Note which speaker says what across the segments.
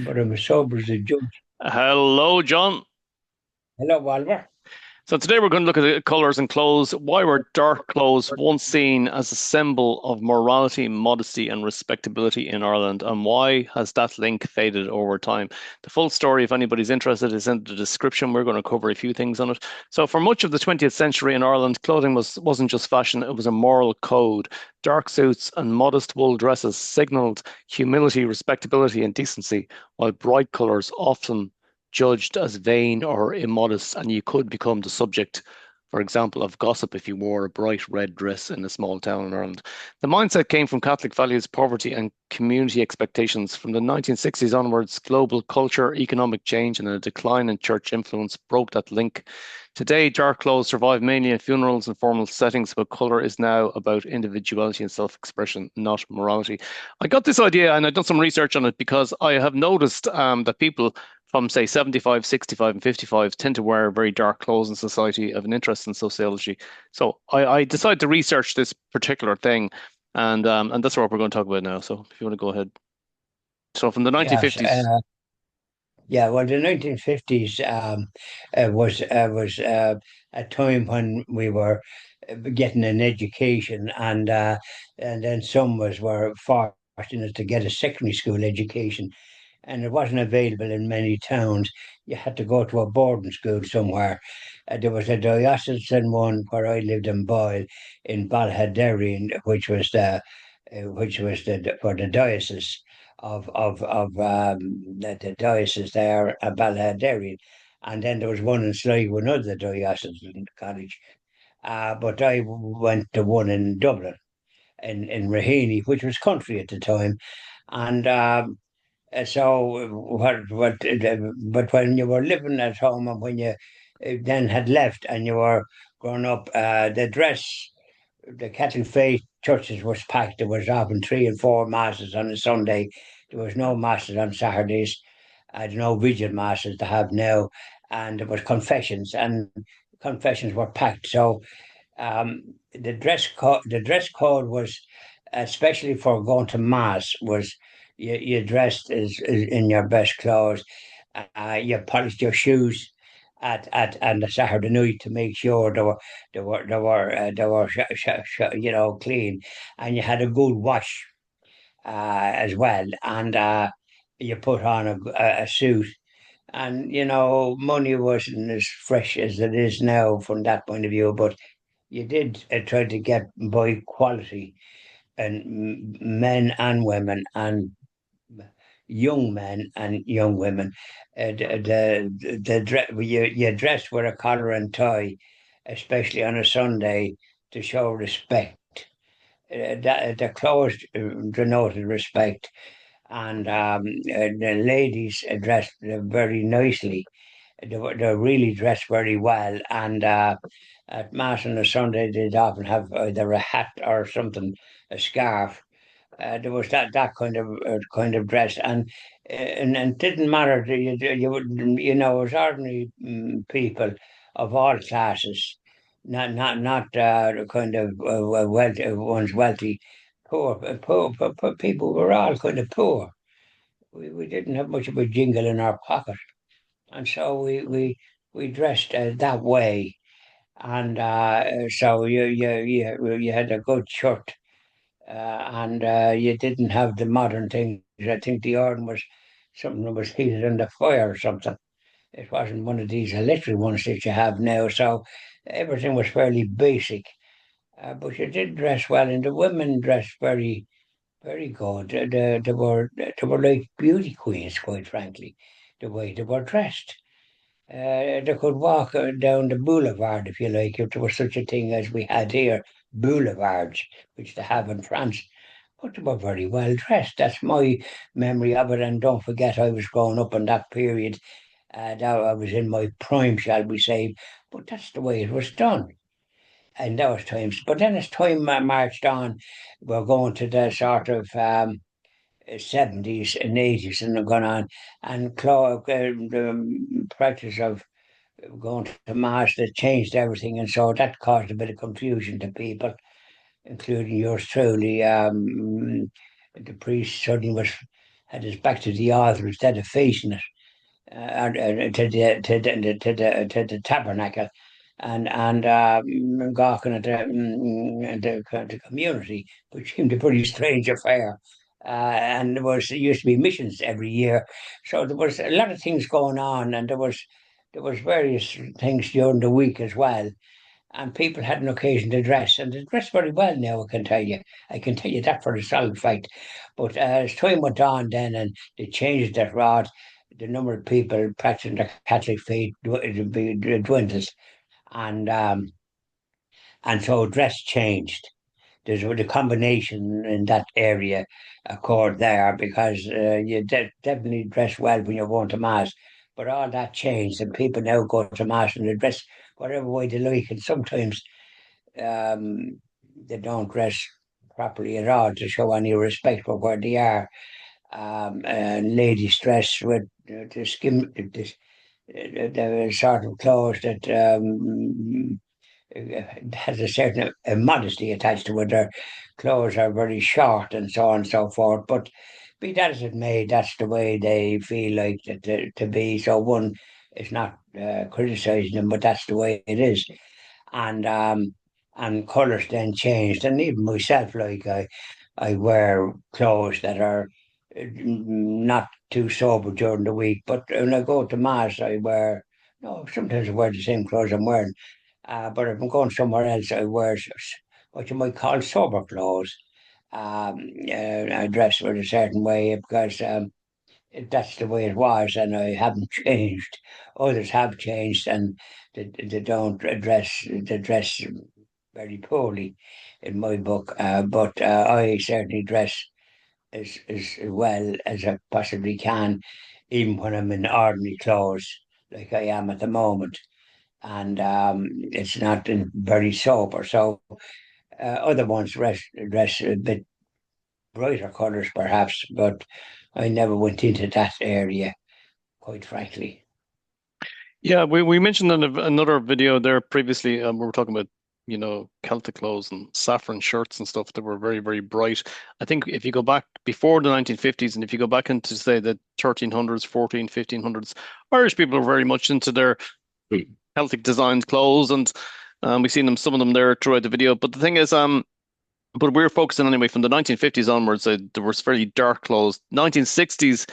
Speaker 1: but I'm as sober as a judge.
Speaker 2: Hello, John.
Speaker 1: Hello, Oliver.
Speaker 2: So today we're going to look at the colors and clothes. Why were dark clothes once seen as a symbol of morality, modesty, and respectability in Ireland, and why has that link faded over time? The full story, if anybody's interested, is in the description. We're going to cover a few things on it. So, for much of the 20th century in Ireland, clothing wasn't just fashion; it was a moral code. Dark suits and modest wool dresses signaled humility, respectability, and decency, while bright colors often judged as vain or immodest, and you could become the subject, for example, of gossip if you wore a bright red dress in a small town in Ireland. The mindset came from Catholic values, poverty, and community expectations. From the 1960s onwards, global culture, economic change, and a decline in church influence broke that link. Today, dark clothes survive mainly in funerals and formal settings, but color is now about individuality and self-expression, not morality. I got this idea and I've done some research on it because I have noticed that people from say 75, 65, and 55 tend to wear very dark clothes in society. I have an interest in sociology. So I decided to research this particular thing, and that's what we're going to talk about now. So if you want to go ahead. So from the
Speaker 1: Yes,
Speaker 2: 1950s.
Speaker 1: yeah. Well, the 1950s was a time when we were getting an education, and then some of us were fortunate to get a secondary school education, and it wasn't available in many towns. You had to go to a boarding school somewhere. There was a diocesan one where I lived in Boyle, in Ballyhaderreen, which was for the diocese of the diocese there at Ballyhaderreen. And then there was one in Sligo, another diocesan college. But I went to one in Dublin, in Raheny, which was country at the time. And so but when you were living at home and when you then had left and you were growing up, the Catholic faith churches was packed. There was often three and four masses on a Sunday. There was no masses on Saturdays. No vigil masses to have now, and there was confessions, and confessions were packed. So the dress code was, especially for going to mass, was you dressed as in your best clothes. You polished your shoes at and the Saturday night to make sure they were clean, and you had a good wash as well, and you put on a suit. And money wasn't as fresh as it is now from that point of view, but you did try to get by quality, and men and women, and young men and young women. You dressed with a collar and tie, especially on a Sunday, to show respect. The clothes denoted respect, and the ladies dressed very nicely. They really dressed very well, and at Mass on a Sunday, they'd often have either a hat or something, a scarf. There was that kind of dress, and it didn't matter. You would, it was ordinary people of all classes, not the kind of wealthy ones, wealthy, poor people. Were all kind of poor. We didn't have much of a jingle in our pocket, and so we dressed that way. And so you had a good shirt, and you didn't have the modern things. I think the iron was something that was heated in the fire or something. It wasn't one of these electric ones that you have now. So everything was fairly basic. But you did dress well, and the women dressed very, very good. They were like beauty queens, quite frankly, the way they were dressed. They could walk down the boulevard, if you like, if there was such a thing as we had here, boulevards, which they have in France. But they were very well dressed. That's my memory of it. And don't forget, I was growing up in that period. That I was in my prime, shall we say. But that's the way it was done in those times. But then as time marched on, we're going to the sort of 70s and 80s and gone on. And the practice of going to mass that changed everything, and so that caused a bit of confusion to people, including yours truly. The priest suddenly had his back to the altar instead of facing it, to the tabernacle, and gawking at the community, which seemed a pretty strange affair. And there used to be missions every year, so there was a lot of things going on, and there was various things during the week as well, and people had an occasion to dress, and they dressed very well now, I can tell you. I can tell you that for a solid fact. But as time went on then, and they changed that rod, the number of people practicing the Catholic faith dwindled, and so dress changed. There's the combination in that area occurred there, because you definitely dress well when you're going to mass. But all that changed, and people now go to mass and they dress whatever way they like, and sometimes they don't dress properly at all to show any respect for where they are. And ladies dress with the skin, the sort of clothes that has a certain modesty attached to it. Their clothes are very short and so on and so forth. But be that as it may, that's the way they feel like to be. So one is not criticizing them, but that's the way it is. And colours then changed. And even myself, like I wear clothes that are not too sober during the week, but when I go to mass, I wear no. Sometimes I wear the same clothes I'm wearing, but if I'm going somewhere else, I wear what you might call sober clothes. I dress with a certain way because that's the way it was, and I haven't changed. Others have changed, and they don't dress very poorly, in my book. But I certainly dress as well as I possibly can, even when I'm in ordinary clothes, like I am at the moment. And it's not very sober. So other ones dress a bit brighter colours, perhaps, but I never went into that area, quite frankly.
Speaker 2: Yeah, we mentioned in another video there previously, we were talking about, Celtic clothes and saffron shirts and stuff that were very, very bright. I think if you go back before the 1950s, and if you go back into, say, the 1300s, 14, 1500s, Irish people were very much into their Celtic designed clothes, and we've seen some of them there throughout the video. But the thing is, but we're focusing anyway from the 1950s onwards. There was fairly dark clothes. 1960s,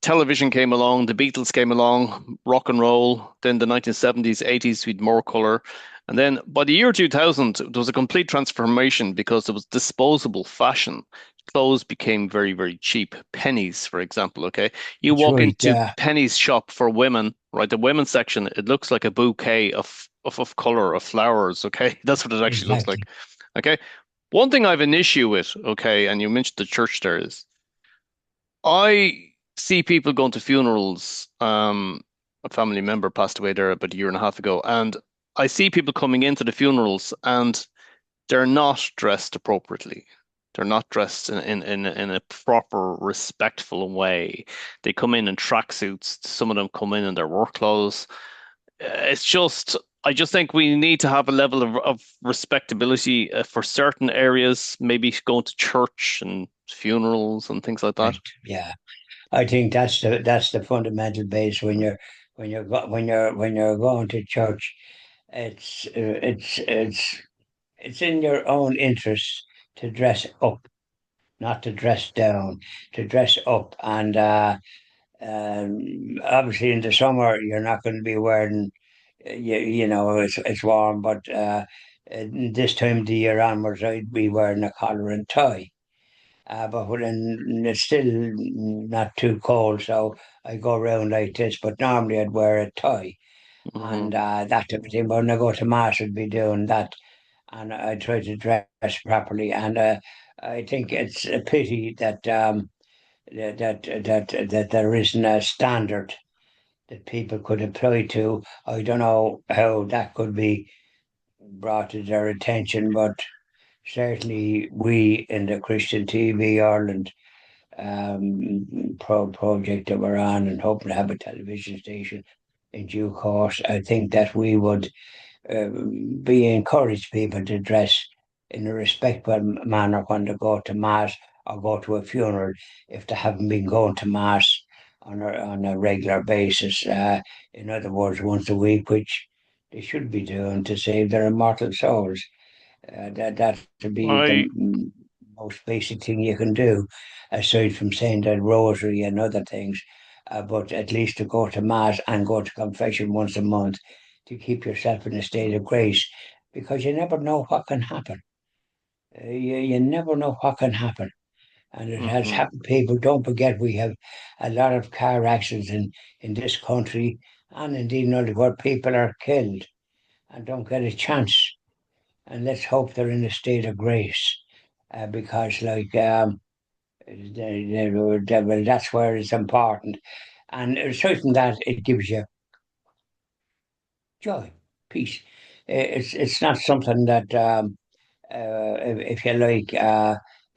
Speaker 2: television came along, the Beatles came along, rock and roll. Then the 1970s, 80s, we had more color. And then by the year 2000, there was a complete transformation because there was disposable fashion. Clothes became very, very cheap. Pennies, for example, okay? You
Speaker 1: That's
Speaker 2: walk
Speaker 1: right.
Speaker 2: into Penny's shop for women, right? The women's section, it looks like a bouquet of color, of flowers, okay? That's what it actually looks
Speaker 1: Exactly.
Speaker 2: like. Okay. One thing I have an issue with, okay, and you mentioned the church there is, I see people going to funerals. A family member passed away there about a year and a half ago, and I see people coming into the funerals and they're not dressed appropriately. They're not dressed in a proper, respectful way. They come in tracksuits. Some of them come in their work clothes. It's just, I just think we need to have a level of respectability for certain areas, maybe going to church and funerals and things like that.
Speaker 1: Correct. Yeah. I think that's the fundamental base when you're going to church. It's in your own interest to dress up, not to dress down, to dress up. And obviously in the summer you're not going to be wearing, it's warm, but this time of the year onwards I'd be wearing a collar and tie. But when it's still not too cold, so I go around like this. But normally I'd wear a tie
Speaker 2: Hmm.
Speaker 1: and that type of thing. But when I go to mass, I'd be doing that, and I try to dress properly. And I think it's a pity that there isn't a standard that people could apply to. I don't know how that could be brought to their attention, but certainly we in the Christian TV Ireland project that we're on, and hoping to have a television station in due course. I think that we would uh, be encourage people to dress in a respectful manner when they go to mass, or go to a funeral if they haven't been going to mass on a regular basis. In other words, once a week, which they should be doing to save their immortal souls. That would be the
Speaker 2: I
Speaker 1: most basic thing you can do, aside from saying the rosary and other things. But at least to go to mass and go to confession once a month to keep yourself in a state of grace, because you never know what can happen. You never know what can happen. And it has
Speaker 2: mhm.
Speaker 1: happened. People, don't forget, we have a lot of car accidents in this country and indeed in other where people are killed and don't get a chance. And let's hope they're in a state of grace, because, like, well, that's where it's important. And aside from that, it gives you joy, peace. It's not something that, if you like,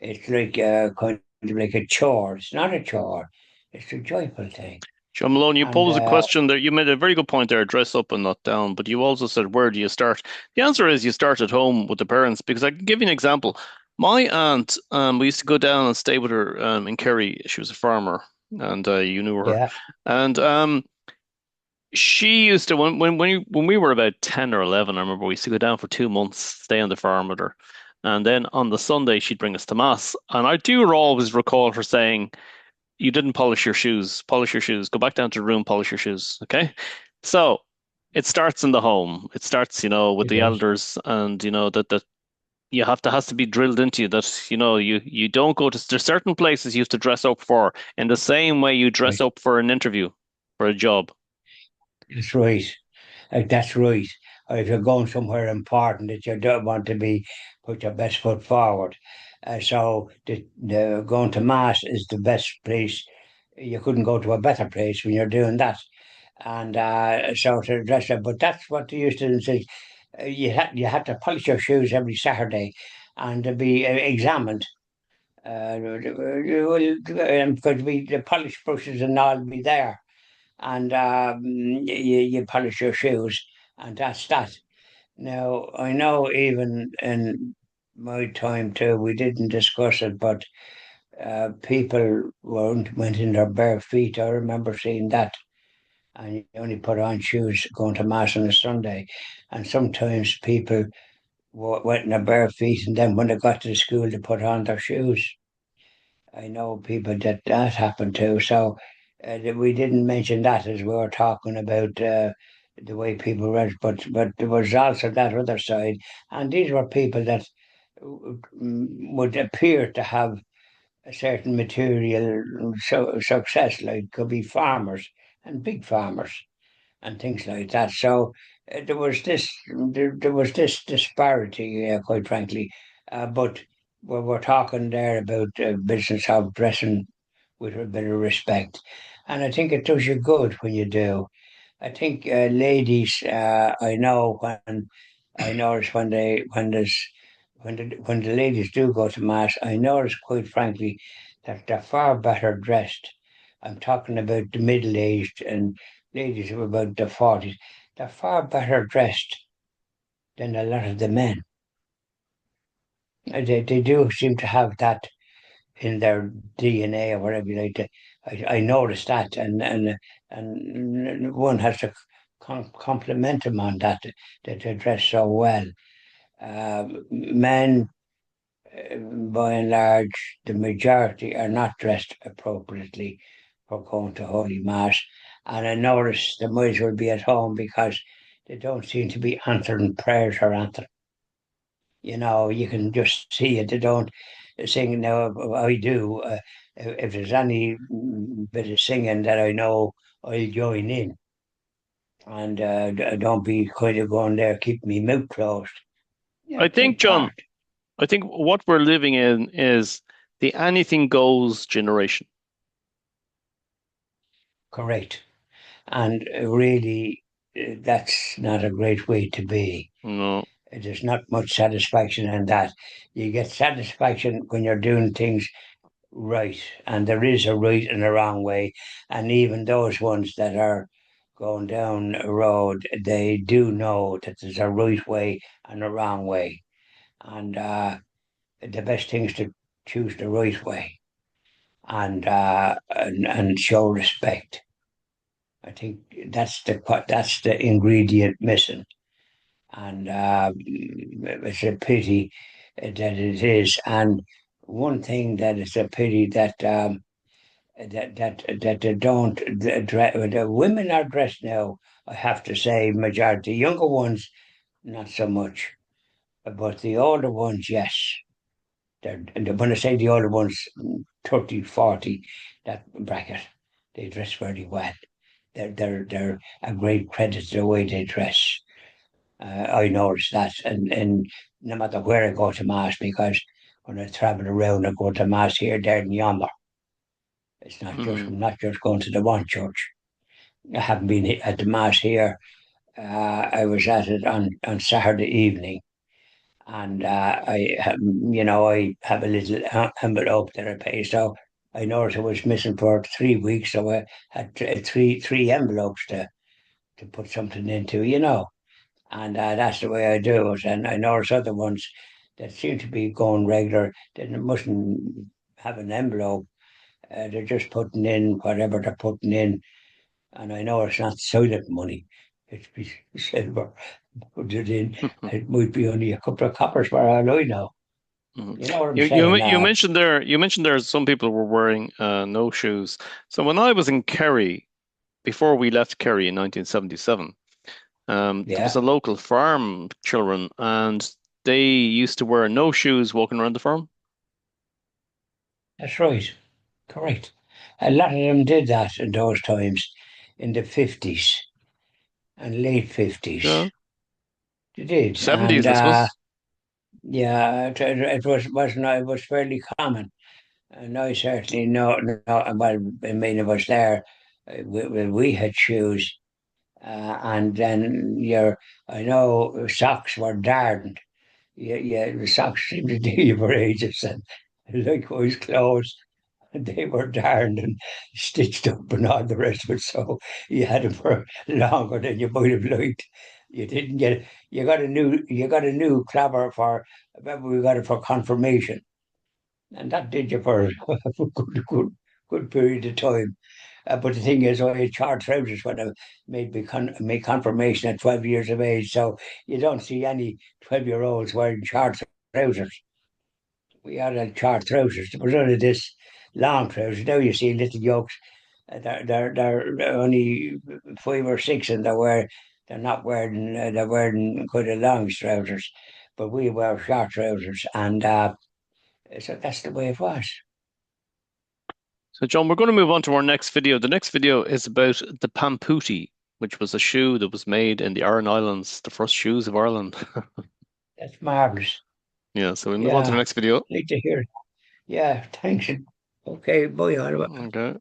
Speaker 1: it's like kind of like a chore. It's not a chore. It's a joyful thing.
Speaker 2: John Malone, you
Speaker 1: And
Speaker 2: posed a question there. You made a very good point there, dress up and not down, but you also said, where do you start? The answer is you start at home with the parents, because I can give you an example. My aunt, we used to go down and stay with her in Kerry. She was a farmer, and you knew her.
Speaker 1: yeah,
Speaker 2: And she used to, when we were about 10 or 11, I remember we used to go down for 2 months, stay on the farm with her. And then on the Sunday, she'd bring us to Mass. And I do always recall her saying, you didn't polish your shoes. Polish your shoes. Go back down to the room, polish your shoes. Okay. So it starts in the home. It starts, with
Speaker 1: it
Speaker 2: the
Speaker 1: does.
Speaker 2: elders, and that you have to has to be drilled into you that you don't go to there's certain places you have to dress up for in the same way you dress
Speaker 1: Right.
Speaker 2: up for an interview for a job.
Speaker 1: That's right. That's right. Or if you're going somewhere important that you don't want to be, put your best foot forward. So the going to mass is the best place. You couldn't go to a better place when you're doing that. And so to dress up, but that's what they used to say. You had to polish your shoes every Saturday, and to be examined. Because the polish brushes and all be there, and you polish your shoes, and that's that. Now, I know even in my time too, we didn't discuss it, but people went in their bare feet. I remember seeing that. And you only put on shoes going to mass on a Sunday. And sometimes people went in their bare feet, and then when they got to the school, they put on their shoes. I know people that happened to. So we didn't mention that as we were talking about the way people read, but there was also that other side, and these were people that would appear to have a certain material success, like could be farmers and big farmers and things like that. So there was this disparity, quite frankly. But we're talking there about business of dressing with a bit of respect, and I think it does you good when you do. I think ladies, I know when I notice when the ladies do go to mass, I notice quite frankly that they're far better dressed. I'm talking about the middle aged and ladies of about the 40s. They're far better dressed than a lot of the men. They do seem to have that in their DNA or whatever you like to. I noticed that, and one has to compliment them on that, that they dress so well. Men, by and large, the majority are not dressed appropriately for going to Holy Mass. And I notice they might as well be at home because they don't seem to be answering prayers or anything. You can just see it. They don't sing. Now, I do. If there's any bit of singing that I know, I'll join in. And don't be kind of going there, keep me mouth closed.
Speaker 2: I think,
Speaker 1: Take
Speaker 2: John,
Speaker 1: part.
Speaker 2: I think what we're living in is the anything goes generation.
Speaker 1: Correct. And really, that's not a great way to be.
Speaker 2: No.
Speaker 1: There's not much satisfaction in that. You get satisfaction when you're doing things right, and there is a right and a wrong way. And even those ones that are going down a road, they do know that there's a right way and a wrong way. And the best thing is choose the right way and show respect. I think that's the ingredient missing, and it's a pity that it is. And one thing that is a pity that they don't dress. The women are dressed now. I have to say, majority younger ones not so much, but the older ones, yes. When I say the older ones, 30, 40, that bracket, they dress very well. They're a great credit to the way they dress. I notice that, and no matter where I go to mass, because when I travel around, I go to mass here, there, and yonder. It's not just
Speaker 2: Mm.
Speaker 1: I'm not just going to the one church. I haven't been at the mass here. I was at it on Saturday evening, and I have a little envelope that I pay. So I noticed I was missing for 3 weeks, so I had three envelopes to put something into, and that's the way I do it. And I notice other ones that seem to be going regular, they mustn't have an envelope. They're just putting in whatever they're putting in, and I know it's not silent money. It's be silver put it in. It might be only a couple of coppers for all I know.
Speaker 2: Mhm.
Speaker 1: You know what I'm
Speaker 2: You
Speaker 1: saying?
Speaker 2: you mentioned there some people were wearing no shoes. So when I was in Kerry, before we left Kerry in 1977, there was
Speaker 1: Yeah,
Speaker 2: a local farm children, and they used to wear no shoes walking around the farm.
Speaker 1: that's right. Correct. A lot of them did that in those times, in the 50s and late 50s.
Speaker 2: Yeah,
Speaker 1: They did, and
Speaker 2: 70s, I suppose.
Speaker 1: yeah, it was fairly common. And I certainly know. Well, many of us there, we had shoes, and then I know socks were darned. Yeah, yeah, the socks seemed to do you for ages, and likewise clothes. They were darned and stitched up and all the rest of it. So you had them for longer than you might have liked. You didn't get you got a new clobber for. I remember we got it for confirmation, and that did you for a good period of time. But the thing is, I had short trousers when I made confirmation at 12 years of age. So you don't see any 12-year-olds wearing short trousers. We had short trousers. There was only this long trousers. Now you see little yokes. They're only 5 or 6, and they're not wearing they're wearing quite a long trousers. But we wear short trousers, and so that's the way it was.
Speaker 2: So, John, we're going to move on to our next video. The next video is about the Pamputi, which was a shoe that was made in the Aran Islands, the first shoes of Ireland.
Speaker 1: That's marvelous.
Speaker 2: Yeah, so we'll move on to the
Speaker 1: Yeah,
Speaker 2: next video.
Speaker 1: need to hear it. Yeah, thanks. Okay, bye, Oliver.
Speaker 2: Okay.